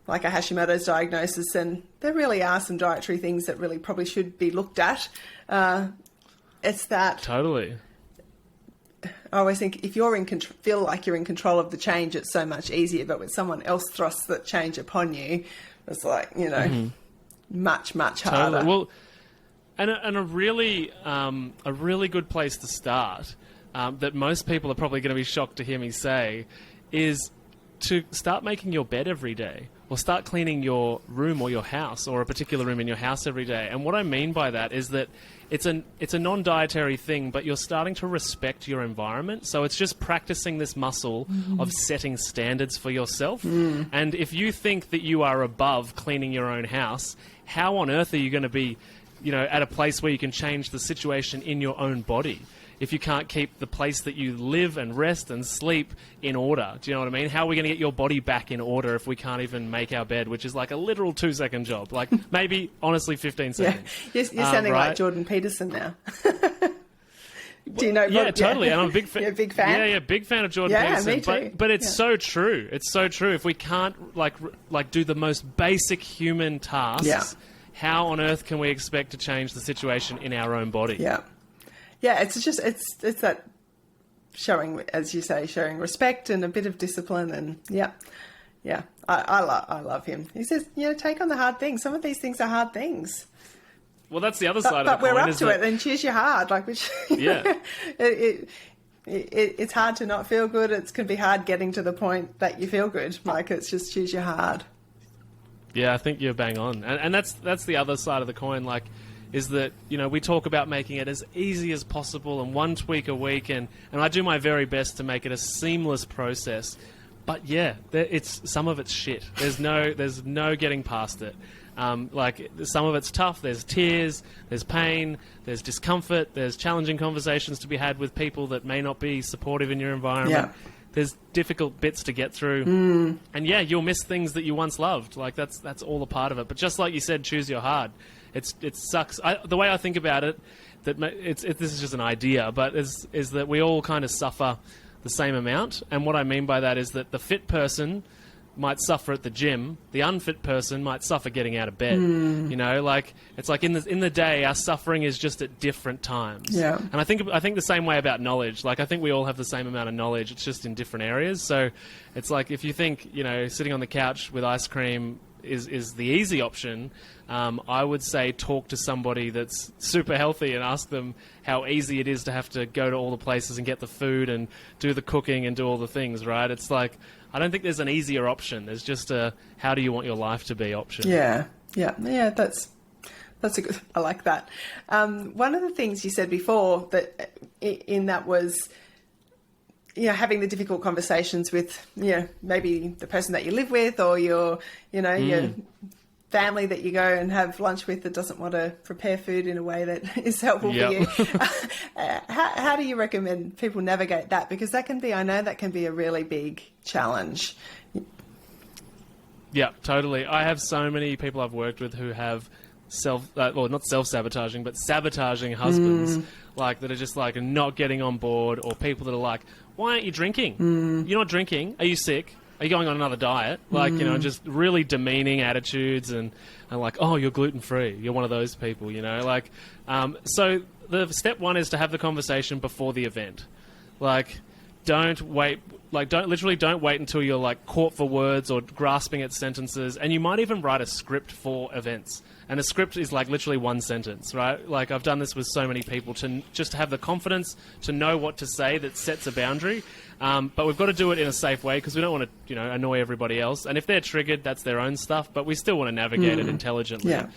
S1: Hashimoto's diagnosis, and there really are some dietary things that really probably should be looked at. It's that...
S2: Totally.
S1: I always think if you're feel like you're in control of the change, it's so much easier. But when someone else thrusts that change upon you, it's like, much, much harder.
S2: Totally. Well, and a really good place to start, that most people are probably going to be shocked to hear me say, is to start making your bed every day, or start cleaning your room or your house, or a particular room in your house every day. And what I mean by that is that it's a non-dietary thing, but you're starting to respect your environment. So it's just practicing this muscle of setting standards for yourself. And if you think that you are above cleaning your own house, how on earth are you going to be, at a place where you can change the situation in your own body if you can't keep the place that you live and rest and sleep in order? Do you know what I mean? How are we going to get your body back in order if we can't even make our bed, which is like a literal 2-second job? Like maybe, honestly, 15 seconds.
S1: You're sounding like Jordan Peterson now. Do you know?
S2: Yeah, totally. And I'm a big fan.
S1: You're a big fan?
S2: Yeah, big fan of Jordan Peterson.
S1: Me too.
S2: But it's so true. It's so true. If we can't like do the most basic human tasks, how on earth can we expect to change the situation in our own body?
S1: Yeah, it's that showing, as you say, showing respect and a bit of discipline, and I love him. He says, take on the hard things. Some of these things are hard things.
S2: Well, that's the other side of the coin.
S1: But we're up to it, and choose your hard. It's hard to not feel good. It can be hard getting to the point that you feel good. It's just choose your hard.
S2: Yeah, I think you're bang on, and that's the other side of the coin. Is that, we talk about making it as easy as possible and 1 tweak a week, and I do my very best to make it a seamless process. But some of it's shit. There's no getting past it. Some of it's tough. There's tears, there's pain, there's discomfort, there's challenging conversations to be had with people that may not be supportive in your environment. There's difficult bits to get through. And you'll miss things that you once loved. That's all a part of it. But just like you said, choose your hard. It sucks. The way I think about it, this is just an idea, but is that we all kind of suffer the same amount. And what I mean by that is that the fit person might suffer at the gym, the unfit person might suffer getting out of bed. It's like in the day, our suffering is just at different times. And I think the same way about knowledge. I think we all have the same amount of knowledge. It's just in different areas. So it's like if you think sitting on the couch with ice cream is the easy option, I would say talk to somebody that's super healthy and ask them how easy it is to have to go to all the places and get the food and do the cooking and do all the things, right? It's like, I don't think there's an easier option. There's just a how do you want your life to be option.
S1: Yeah, that's a good, I like that. One of the things you said before that was having the difficult conversations with, maybe the person that you live with, or your family that you go and have lunch with that doesn't want to prepare food in a way that is helpful for you. How do you recommend people navigate that? Because I know that can be a really big challenge.
S2: Yeah, totally. I have so many people I've worked with who have not self-sabotaging, but sabotaging husbands, that are just not getting on board, or people that are like, why aren't you drinking? You're not drinking. Are you sick? Are you going on another diet? Just really demeaning attitudes and like, oh, you're gluten-free. You're one of those people, So the step one is to have the conversation before the event. Don't wait. Don't wait until you're caught for words or grasping at sentences. And you might even write a script for events. And a script is literally one sentence, right? I've done this with so many people to just have the confidence to know what to say that sets a boundary. But we've got to do it in a safe way, because we don't want to, annoy everybody else. And if they're triggered, that's their own stuff. But we still want to navigate it intelligently.
S1: Yeah.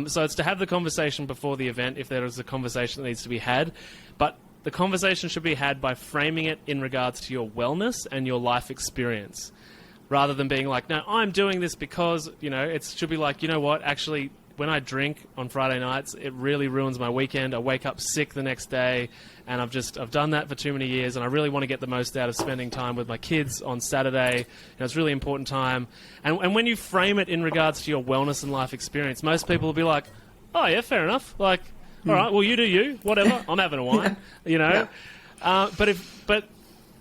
S2: So it's to have the conversation before the event, if there is a conversation that needs to be had. But the conversation should be had by framing it in regards to your wellness and your life experience, rather than being like, no, I'm doing this because, it should be like, you know what, actually, when I drink on Friday nights, it really ruins my weekend. I wake up sick the next day, and I've done that for too many years, and I really want to get the most out of spending time with my kids on Saturday. It's a really important time. And when you frame it in regards to your wellness and life experience, most people will be like, oh yeah, fair enough. All right, well, you do you, whatever. I'm having a wine,
S1: Yeah.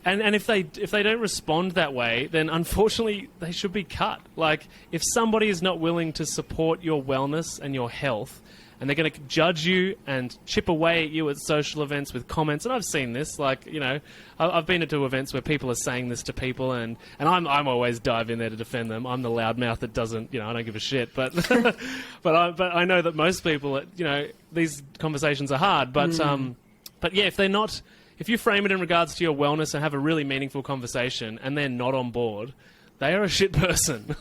S2: And if they don't respond that way, then unfortunately they should be cut. If somebody is not willing to support your wellness and your health, and they're going to judge you and chip away at you at social events with comments, and I've seen this, I've been to events where people are saying this to people, and I'm always dive in there to defend them. I'm the loudmouth that doesn't, I don't give a shit. But but I know that most people, these conversations are hard. But yeah, if you frame it in regards to your wellness and have a really meaningful conversation, and they're not on board, they are a shit person.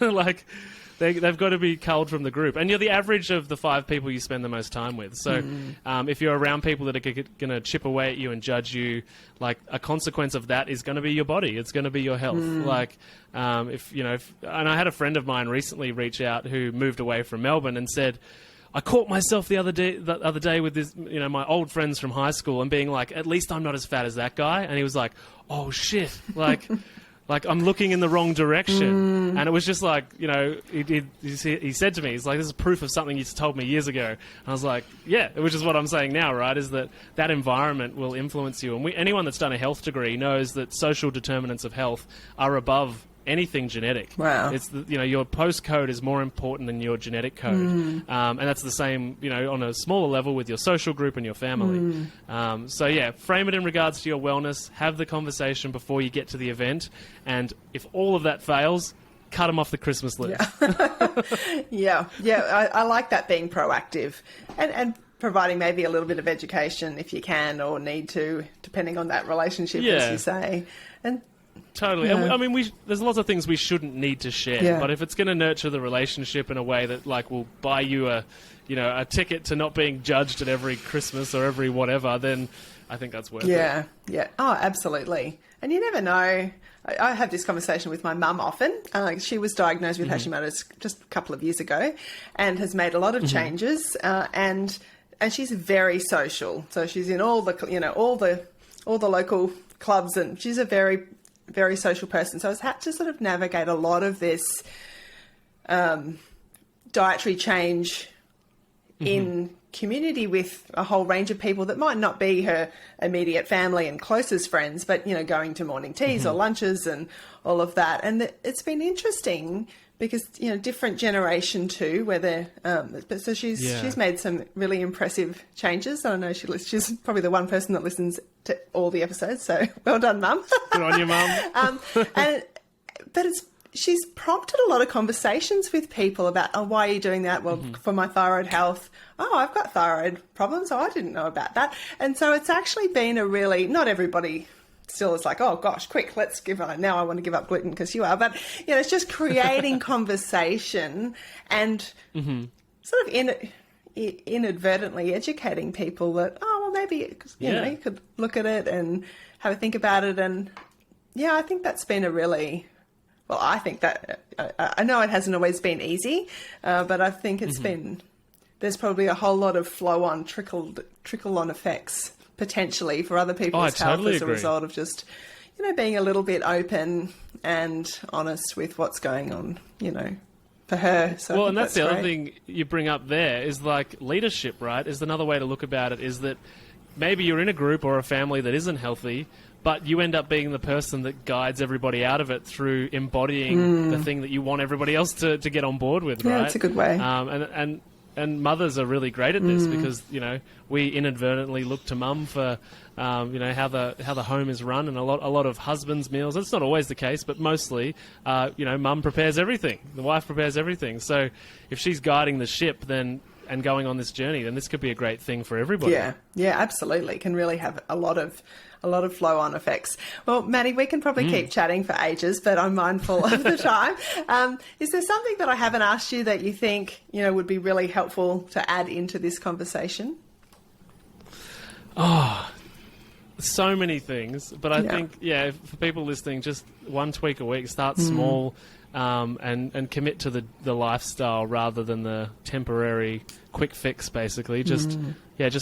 S2: They've got to be culled from the group. And you're the average of the 5 people you spend the most time with. So if you're around people that are going to chip away at you and judge you, a consequence of that is going to be your body. It's going to be your health. And I had a friend of mine recently reach out who moved away from Melbourne and said, I caught myself the other day with this, my old friends from high school, and being like, at least I'm not as fat as that guy. And he was like, oh shit, I'm looking in the wrong direction. And it was just he said to me, he's like, this is proof of something you told me years ago. And I was like, yeah, which is what I'm saying now, right? Is that environment will influence you. And anyone that's done a health degree knows that social determinants of health are above anything genetic.
S1: Wow.
S2: It's your postcode is more important than your genetic code. And that's the same, on a smaller level with your social group and your family. So yeah, frame it in regards to your wellness, have the conversation before you get to the event. And if all of that fails, cut them off the Christmas list.
S1: Yeah. I like that, being proactive and providing maybe a little bit of education if you can or need to, depending on that relationship, as you say. And
S2: totally.
S1: Yeah.
S2: And there's lots of things we shouldn't need to share, but if it's going to nurture the relationship in a way that will buy you a ticket to not being judged at every Christmas or every whatever, then I think that's worth it.
S1: Yeah. Oh, absolutely. And you never know. I have this conversation with my mum often. She was diagnosed with Hashimoto's just a couple of years ago, and has made a lot of changes. And she's very social. So she's in all the local clubs, and she's a very, very social person. So I've had to sort of navigate a lot of this dietary change in community with a whole range of people that might not be her immediate family and closest friends, but, going to morning teas or lunches and all of that. And it's been interesting because, different generation too, where so she's made some really impressive changes. I know she's probably the one person that listens to all the episodes. So well done, Mum.
S2: Good on you, Mum.
S1: But she's prompted a lot of conversations with people about, why are you doing that? Well, for my thyroid health. Oh, I've got thyroid problems. Oh, I didn't know about that. And so it's actually been a really, not everybody still is like, oh gosh, quick, let's give up. Now I want to give up gluten because you are. But, it's just creating conversation and sort of inadvertently educating people that, maybe, you could look at it and have a think about it. And Yeah, I think that's been a really, well, I think that, I know it hasn't always been easy, but I think it's been, there's probably a whole lot of flow-on, trickle-on effects potentially for other people's health
S2: totally
S1: as a
S2: agree.
S1: result of just, being a little bit open and honest with what's going on, for her. So I
S2: Well,
S1: think
S2: and that's the other
S1: great.
S2: thing you bring up there is like leadership, right? Is another way to look about it is that maybe you're in a group or a family that isn't healthy, but you end up being the person that guides everybody out of it through embodying the thing that you want everybody else to get on board with, right?
S1: Yeah, that's a good way.
S2: And mothers are really great at this because, we inadvertently look to mum for, how the home is run, and a lot of husbands' meals. That's not always the case, but mostly, mum prepares everything. The wife prepares everything. So if she's guiding the ship, then and going on this journey, then this could be a great thing for everybody.
S1: Yeah, absolutely. Can really have a lot of flow-on effects. Well, Maddie, we can probably keep chatting for ages, but I'm mindful of the time. Is there something that I haven't asked you that you think would be really helpful to add into this conversation?
S2: So many things, but I think, for people listening, just one tweak a week, start small, and commit to the lifestyle rather than the temporary quick fix, basically. Just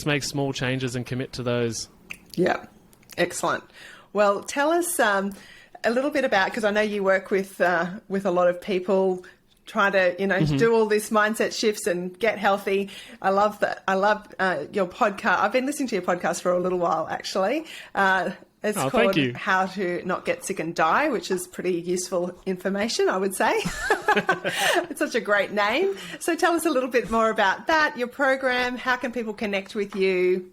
S2: make small changes and commit to those.
S1: Yeah, excellent. Well, tell us a little bit about, because I know you work with a lot of people, try to do all these mindset shifts and get healthy. I love that. I love your podcast. I've been listening to your podcast for a little while, actually. It's called How to Not Get Sick and Die, which is pretty useful information, I would say. It's such a great name. So tell us a little bit more about that, your program. How can people connect with you?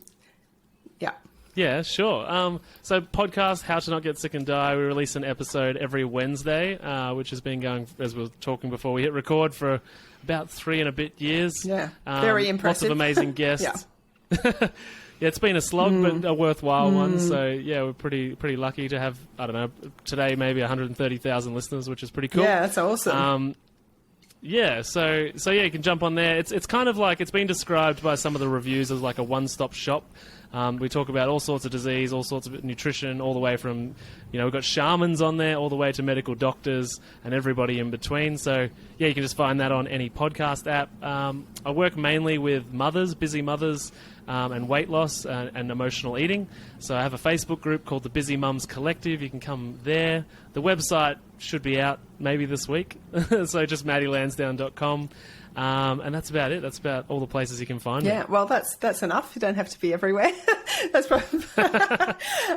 S1: Yeah.
S2: Yeah, sure. So podcast, How to Not Get Sick and Die, we release an episode every Wednesday, which has been going, as we were talking before we hit record, for about 3 and a bit years.
S1: Yeah, very impressive.
S2: Lots of amazing guests. Yeah, it's been a slog, but a worthwhile one. So, yeah, we're pretty lucky to have, I don't know, today maybe 130,000 listeners, which is pretty cool.
S1: Yeah, that's awesome.
S2: So you can jump on there. It's kind of like, it's been described by some of the reviews as like a one-stop shop. We talk about all sorts of disease, all sorts of nutrition, all the way from, we've got shamans on there, all the way to medical doctors and everybody in between. So, yeah, you can just find that on any podcast app. I work mainly with mothers, busy mothers, and weight loss and emotional eating. So I have a Facebook group called the Busy Mums Collective. You can come there. The website should be out maybe this week. So just mattylansdown.com. And that's about it. That's about all the places you can find me.
S1: Yeah, well, that's enough. You don't have to be everywhere. That's probably.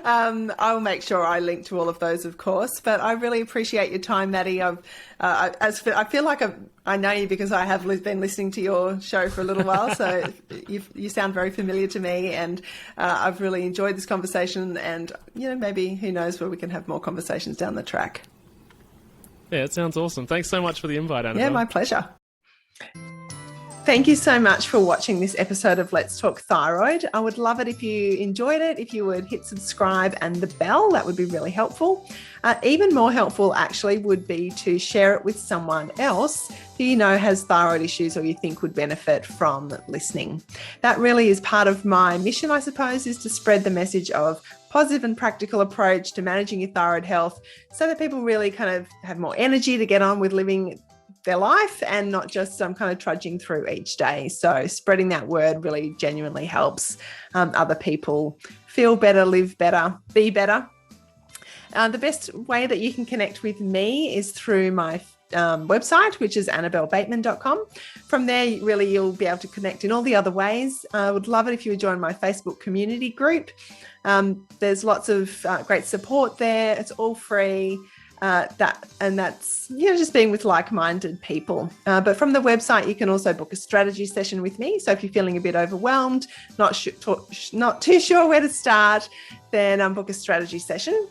S1: I'll make sure I link to all of those, of course. But I really appreciate your time, Maddie. I feel like I know you because I have been listening to your show for a little while. So you sound very familiar to me, and I've really enjoyed this conversation. And maybe who knows where we can have more conversations down the track.
S2: Yeah, it sounds awesome. Thanks so much for the invite, Annabelle.
S1: Yeah, my pleasure. Thank you so much for watching this episode of Let's Talk Thyroid. I would love it if you enjoyed it, if you would hit subscribe and the bell. That would be really helpful. Even more helpful, actually, would be to share it with someone else who you know has thyroid issues or you think would benefit from listening. That really is part of my mission, I suppose, is to spread the message of positive and practical approach to managing your thyroid health so that people really kind of have more energy to get on with living their life and not just kind of trudging through each day. So spreading that word really genuinely helps other people feel better, live better, be better. The best way that you can connect with me is through my website, which is annabellebateman.com. From there, really, you'll be able to connect in all the other ways. I would love it if you would join my Facebook community group. There's lots of great support there. It's all free. That's just being with like-minded people. But from the website, you can also book a strategy session with me. So if you're feeling a bit overwhelmed, not too sure where to start, then book a strategy session.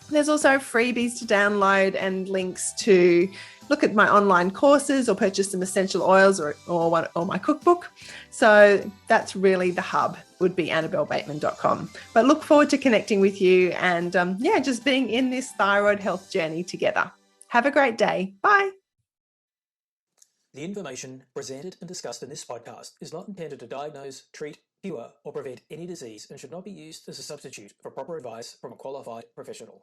S1: There's also freebies to download and links to look at my online courses or purchase some essential oils or my cookbook. So that's really the hub, would be annabellebateman.com. But look forward to connecting with you and just being in this thyroid health journey together. Have a great day. Bye.
S3: The information presented and discussed in this podcast is not intended to diagnose, treat, cure, or prevent any disease and should not be used as a substitute for proper advice from a qualified professional.